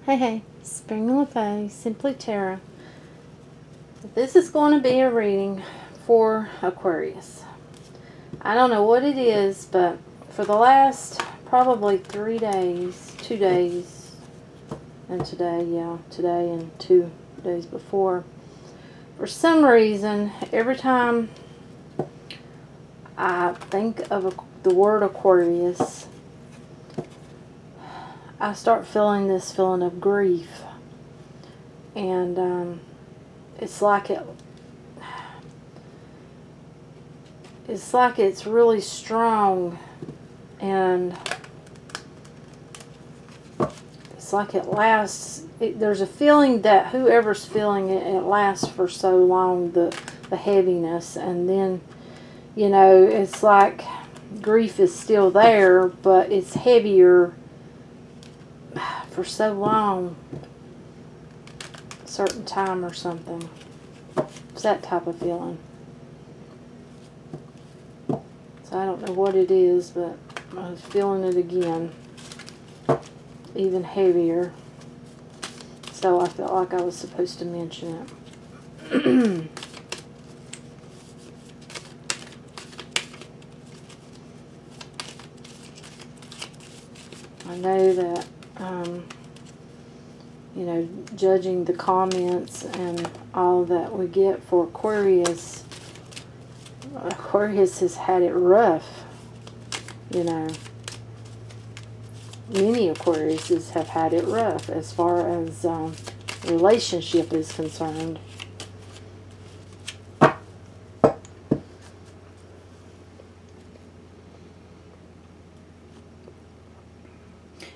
Hey, Spring LeFay, Simply Tara. This is going to be a reading for Aquarius. I don't know what it is, but for the last probably 3 days, 2 days, and today, today and 2 days before, for some reason, every time I think of the word Aquarius, I start feeling this feeling of grief, and it's like it's really strong, and it's like it lasts. There's a feeling that whoever's feeling it, it lasts for so long, the heaviness, and then, you know, it's like grief is still there, but it's heavier for so long, a certain time or something. It's that type of feeling. So I don't know what it is, but I was feeling it again, even heavier. So I felt like I was supposed to mention it. I know that you know, judging the comments and all that we get for Aquarius, Aquarius has had it rough, you know. Many Aquariuses have had it rough as far as relationship is concerned.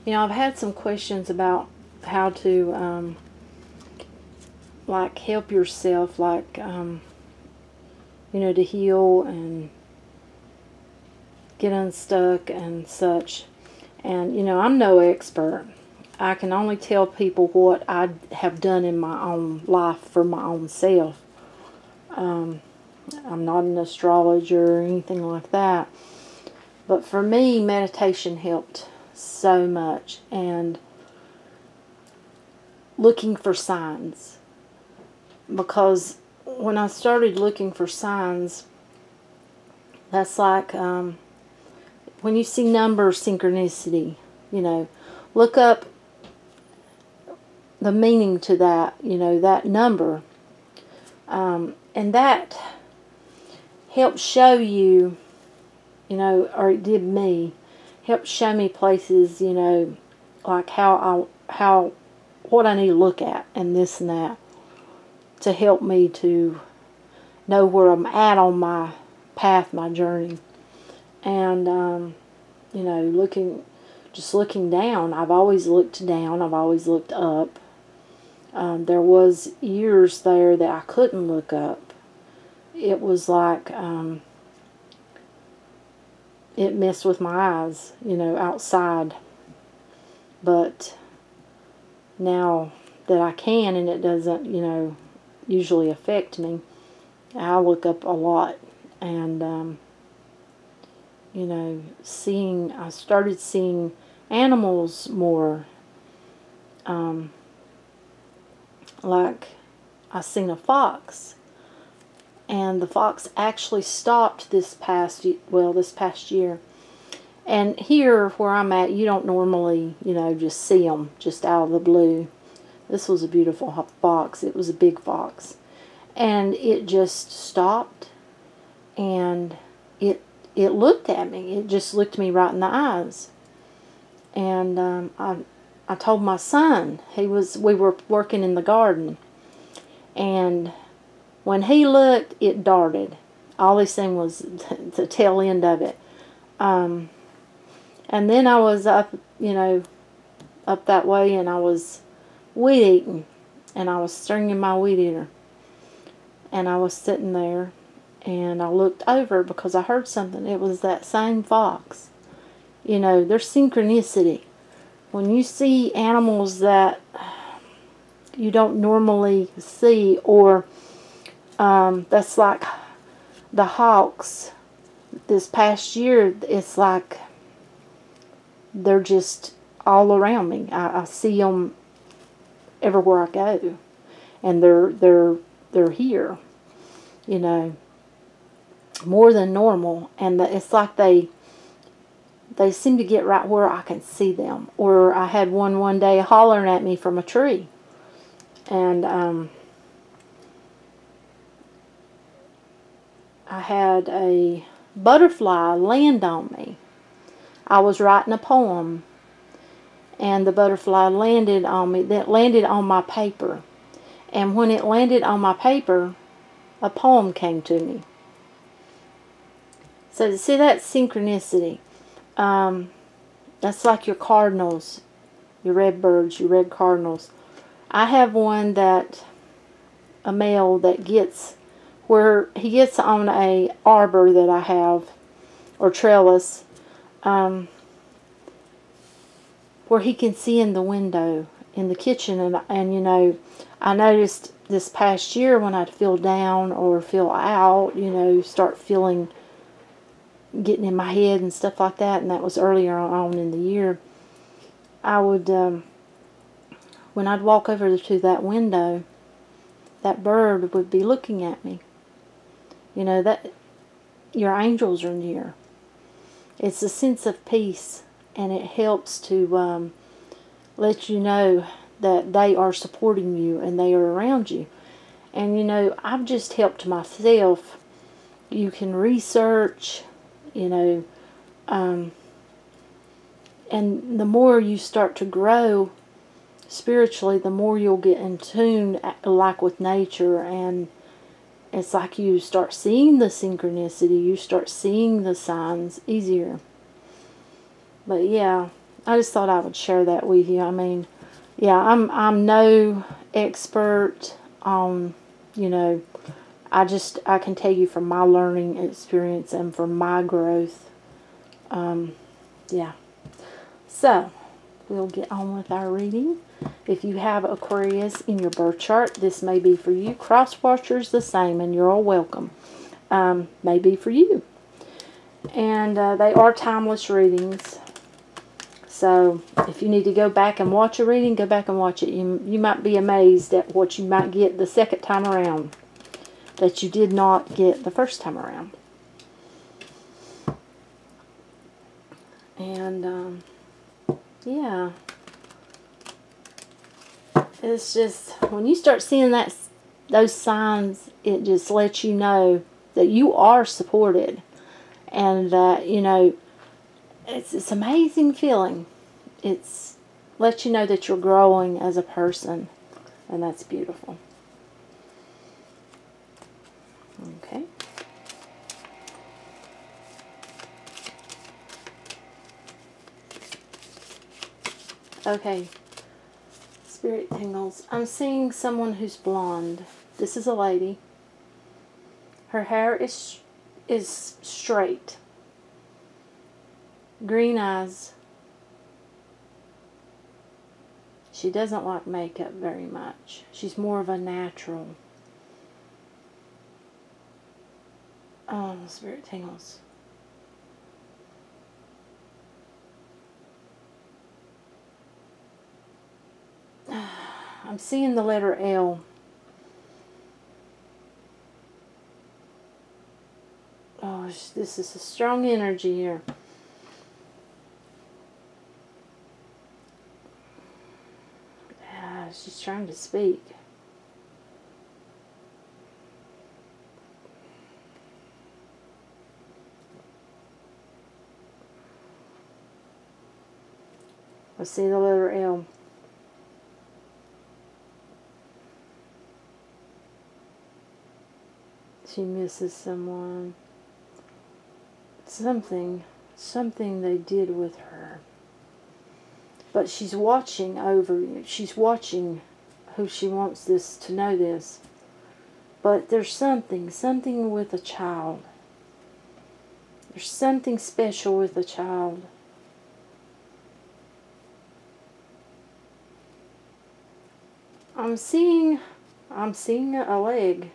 You know, I've had some questions about how to, like, help yourself, like, you know, to heal and get unstuck and such. And, you know, I'm no expert. I can only tell people what I have done in my own life for my own self. I'm not an astrologer or anything like that. But for me, meditation helped so much, and looking for signs, because when I started looking for signs, that's like when you see number synchronicity, you know, look up the meaning to that, you know, that number, and that helps show you, you know, or it did me, helped show me places, you know, like what I need to look at and this and that, to help me to know where I'm at on my path, my journey. And you know, just looking down. I've always looked down. I've always looked up. There was years there that I couldn't look up. It was like it messed with my eyes, you know, outside. But now that I can, and it doesn't, you know, usually affect me, I look up a lot. And you know, I started seeing animals more. Like, I seen a fox, and the fox actually stopped this past year. And here where I'm at, you don't normally, you know, just see them just out of the blue. This was a beautiful fox. It was a big fox, and it just stopped, and it looked at me. It just looked me right in the eyes. And I told my son, we were working in the garden, and when he looked, it darted. All he seen was the tail end of it. And then I was up, you know, up that way, and I was weed eating, and I was stringing my weed eater, and I was sitting there, and I looked over because I heard something. It was that same fox. You know, there's synchronicity. When you see animals that you don't normally see, or that's like the hawks this past year, it's like they're just all around me. I see them everywhere I go, and they're here, you know, more than normal, and it's like they seem to get right where I can see them. Or I had one day hollering at me from a tree, and I had a butterfly land on me. I was writing a poem, and the butterfly landed on me. That landed on my paper, and when it landed on my paper, a poem came to me. So see, that synchronicity. That's like your cardinals, your red birds, your red cardinals. I have one that, a male that gets, where he gets on a arbor that I have, or trellis, where he can see in the window in the kitchen, and you know, I noticed this past year when I'd feel down or feel out, you know, start feeling, getting in my head and stuff like that, and that was earlier on in the year, I would, when I'd walk over to that window, that bird would be looking at me. You know, that your angels are near. It's a sense of peace, and it helps to let you know that they are supporting you and they are around you. And you know, I've just helped myself. You can research, you know, and the more you start to grow spiritually, the more you'll get in tune, like with nature, and it's like you start seeing the synchronicity, you start seeing the signs easier. But yeah, I just thought I would share that with you. I mean, yeah, I'm no expert on, you know, I can tell you from my learning experience and from my growth. Yeah. So, we'll get on with our reading. If you have Aquarius in your birth chart, this may be for you. Cross watchers the same, and you're all welcome. May be for you. And they are timeless readings. So, if you need to go back and watch a reading, go back and watch it. You might be amazed at what you might get the second time around that you did not get the first time around. And, yeah. It's just, when you start seeing those signs, it just lets you know that you are supported. And that, you know, it's an amazing feeling. It's lets you know that you're growing as a person. And that's beautiful. Okay. Okay. Spirit tingles. I'm seeing someone who's blonde. This is a lady. Her hair is straight. Green eyes. She doesn't like makeup very much. She's more of a natural. Oh, spirit tingles. I'm seeing the letter L. Oh, this is a strong energy here. She's trying to speak. I see the letter L. She misses someone. Something they did with her. But she's watching over you. She's watching who she wants this to know this. But there's something with a child. There's something special with a child. I'm seeing a leg.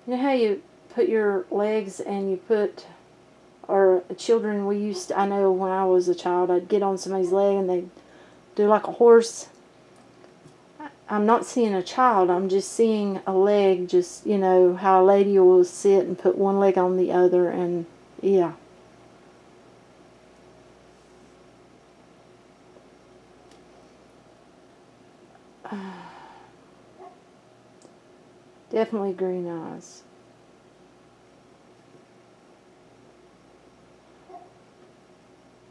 You know how you put your legs and you put or children we used to, I know when I was a child, I'd get on somebody's leg and they'd do like a horse. I'm not seeing a child, I'm just seeing a leg, just, you know, how a lady will sit and put one leg on the other, and yeah. Definitely green eyes.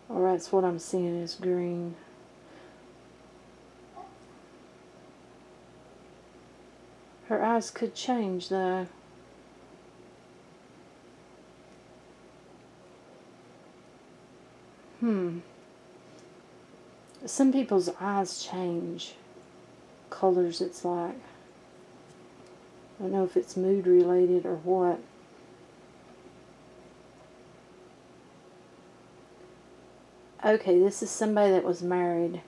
Or that's what I'm seeing is green. Her eyes could change though. Some people's eyes change colors, it's like. I don't know if it's mood related or what. Okay, this is somebody that was married.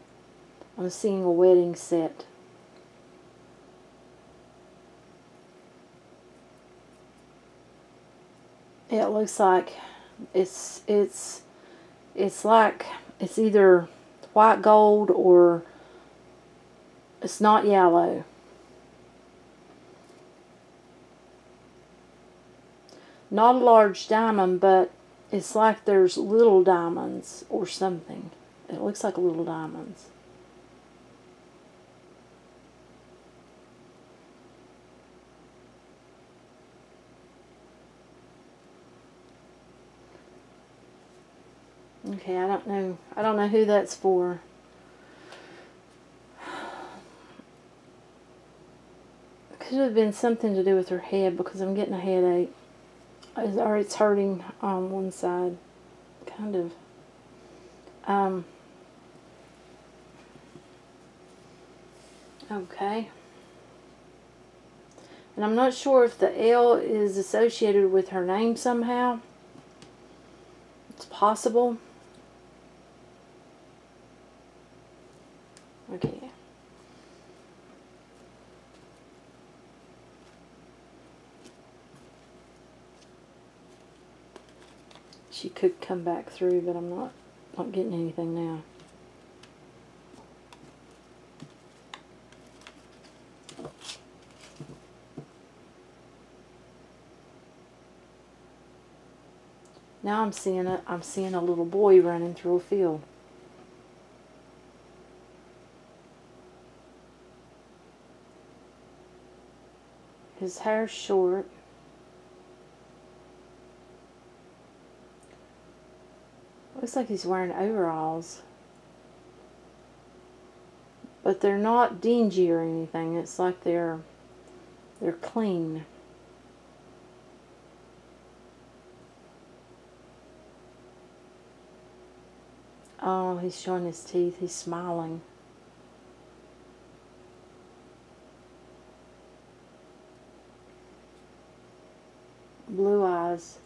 I'm seeing a wedding set. It looks like it's like it's either white gold or it's not yellow. Not a large diamond, but it's like there's little diamonds or something. It looks like little diamonds. Okay, I don't know. I don't know who that's for. It could have been something to do with her head because I'm getting a headache. Or it's hurting on one side. Kind of. Okay. And I'm not sure if the L is associated with her name somehow. It's possible. Okay. She could come back through, but I'm not getting anything now. Now I'm seeing a little boy running through a field. His hair's short. Looks like he's wearing overalls. But they're not dingy or anything. It's like they're clean. Oh, he's showing his teeth. He's smiling. Blue eyes.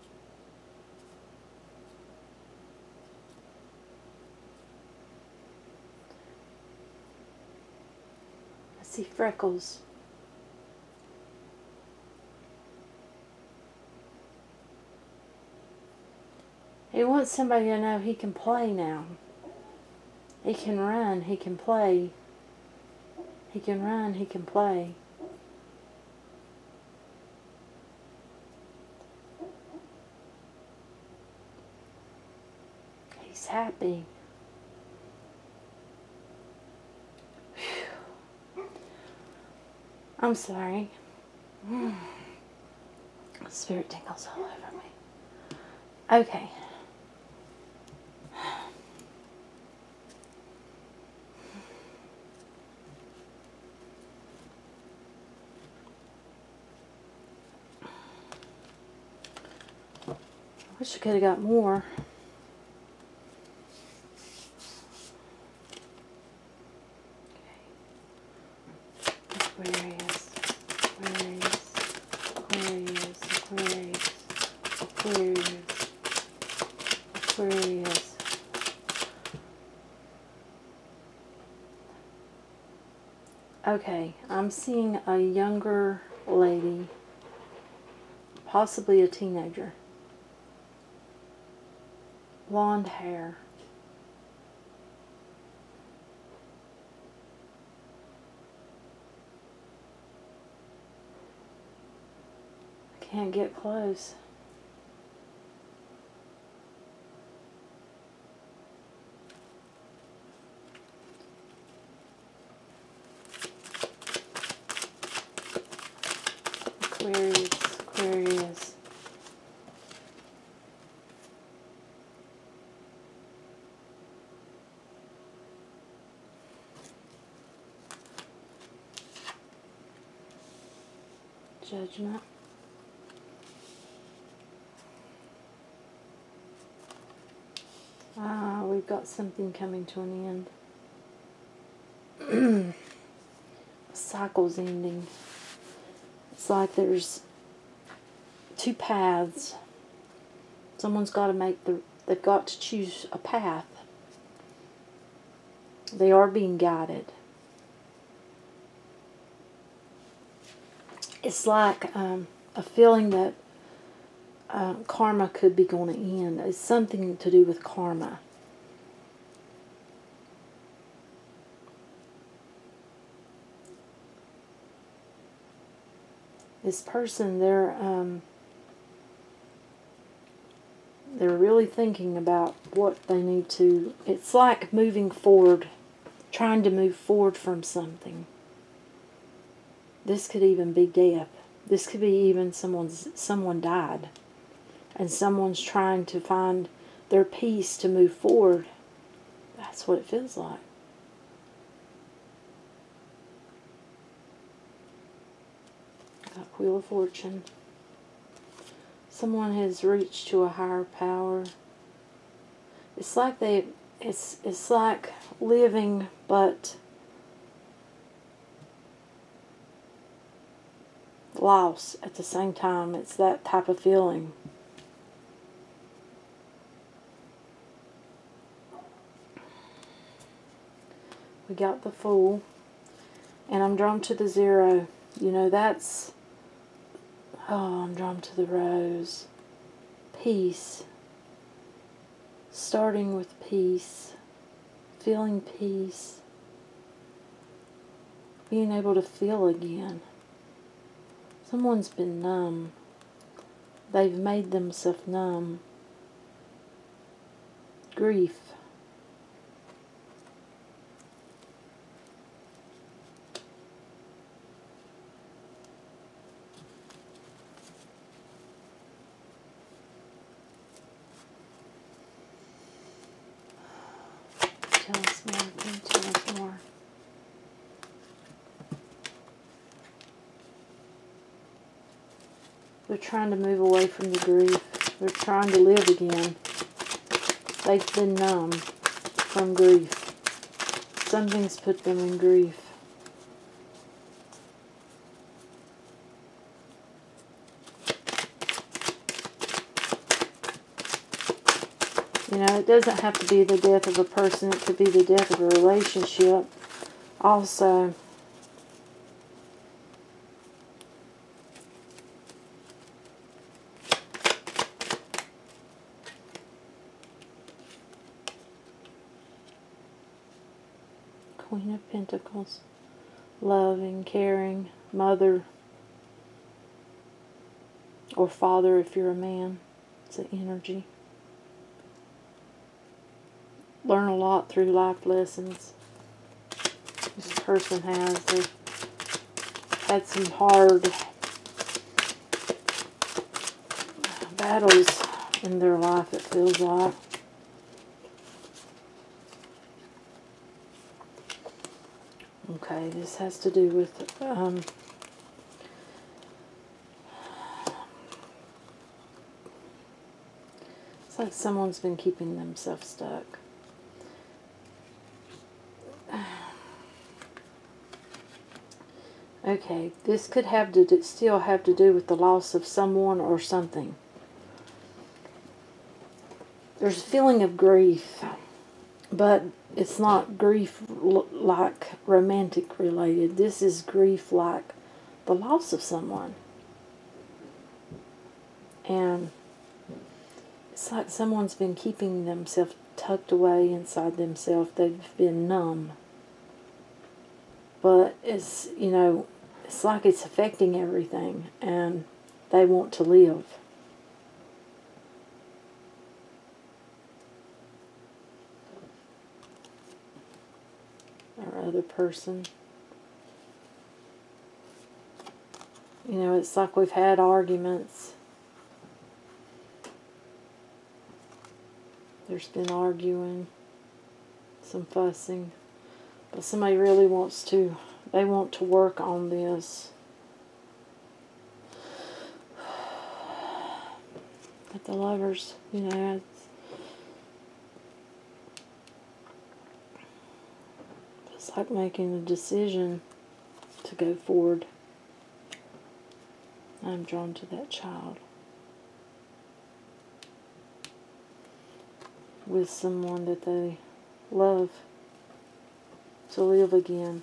I see freckles. He wants somebody to know he can play now. He can run, he can play. He can run, he can play. He's happy. Whew. I'm sorry. Spirit tingles all over me. Okay. I wish I could have got more. Aquarius, Aquarius, Aquarius, Aquarius, Aquarius. Okay, I'm seeing a younger lady, possibly a teenager. blonde hair. I can't get close. Aquarius, Aquarius. Judgment. Ah, we've got something coming to an end. Cycle's ending. It's like there's two paths. Someone's got to make they've got to choose a path. They are being guided. It's like a feeling that karma could be going to end. It's something to do with karma. This person, they're really thinking about what they need to. It's like moving forward, trying to move forward from something. This could even be death. This could be even someone died, and someone's trying to find their peace to move forward. That's what it feels like. Got Wheel of Fortune. Someone has reached to a higher power. It's like it's like living, but loss at the same time. It's that type of feeling. We got the Fool, and I'm drawn to the 0. You know, that's, oh, I'm drawn to the Rose. Peace. Starting with peace. Feeling peace. Being able to feel again. Someone's been numb. They've made themselves numb. Grief. Tell us more. Can you tell us more? They're trying to move away from the grief. They're trying to live again. They've been numb from grief. Something's put them in grief. You know, it doesn't have to be the death of a person. It could be the death of a relationship. Also, Queen of Pentacles, loving, caring, mother, or father if you're a man. It's an energy. Learn a lot through life lessons. This person has. They've had some hard battles in their life, it feels like. Okay, this has to do with it's like someone's been keeping themselves stuck. Okay, this could have to still have to do with the loss of someone or something. There's a feeling of grief, but it's not grief like romantic related. This is grief like the loss of someone. And It's like someone's been keeping themselves tucked away inside themselves. They've been numb. But it's, you know, it's like it's affecting everything, and they want to live. Our other person. You know, it's like we've had arguments. There's been arguing, some fussing. But somebody really wants to, they want to work on this. But the Lovers, you know, it's like making a decision to go forward. I'm drawn to that child. With someone that they love to live again.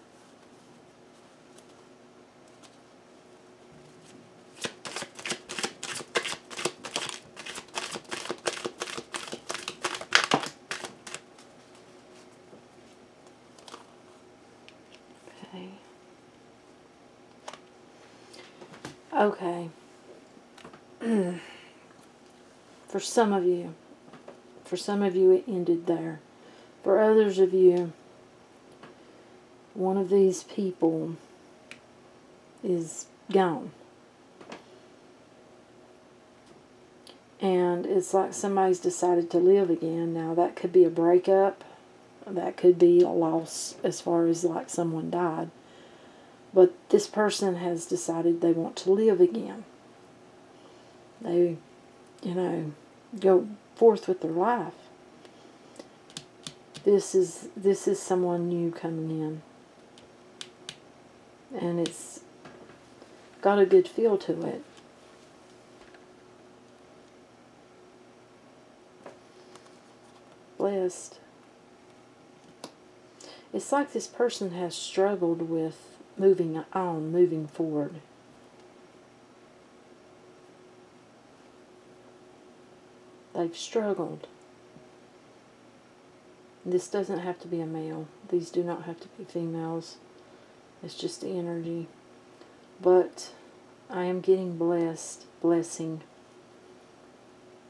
Okay. For some of you it ended there. For others of you, one of these people is gone. And it's like somebody's decided to live again. Now that could be a breakup. That could be a loss as far as like someone died. But this person has decided they want to live again. They, you know, go forth with their life. This is someone new coming in. And it's got a good feel to it. Blessed. It's like this person has struggled with moving on, moving forward. They've struggled. This doesn't have to be a male. These do not have to be females. It's just the energy. But I am getting blessing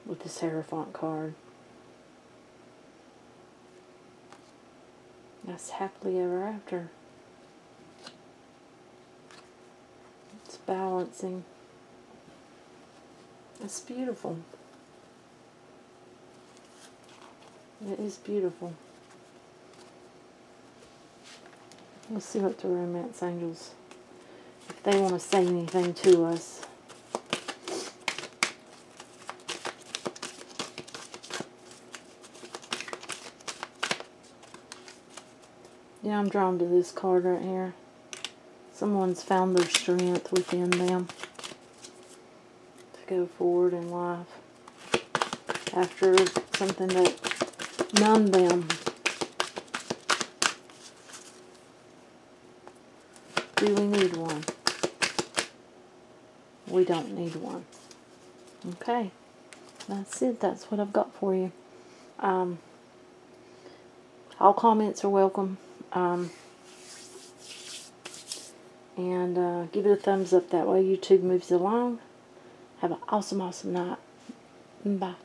with this Hierophant card. That's happily ever after. It's balancing. It's beautiful. It is beautiful. Let's see what the romance angels, if they want to say anything to us. Yeah, I'm drawn to this card right here. Someone's found their strength within them to go forward in life after something that numbed them. Do we need one? We don't need one. Okay. That's it. That's what I've got for you. All comments are welcome. And give it a thumbs up. That way YouTube moves along. Have an awesome, awesome night. Bye.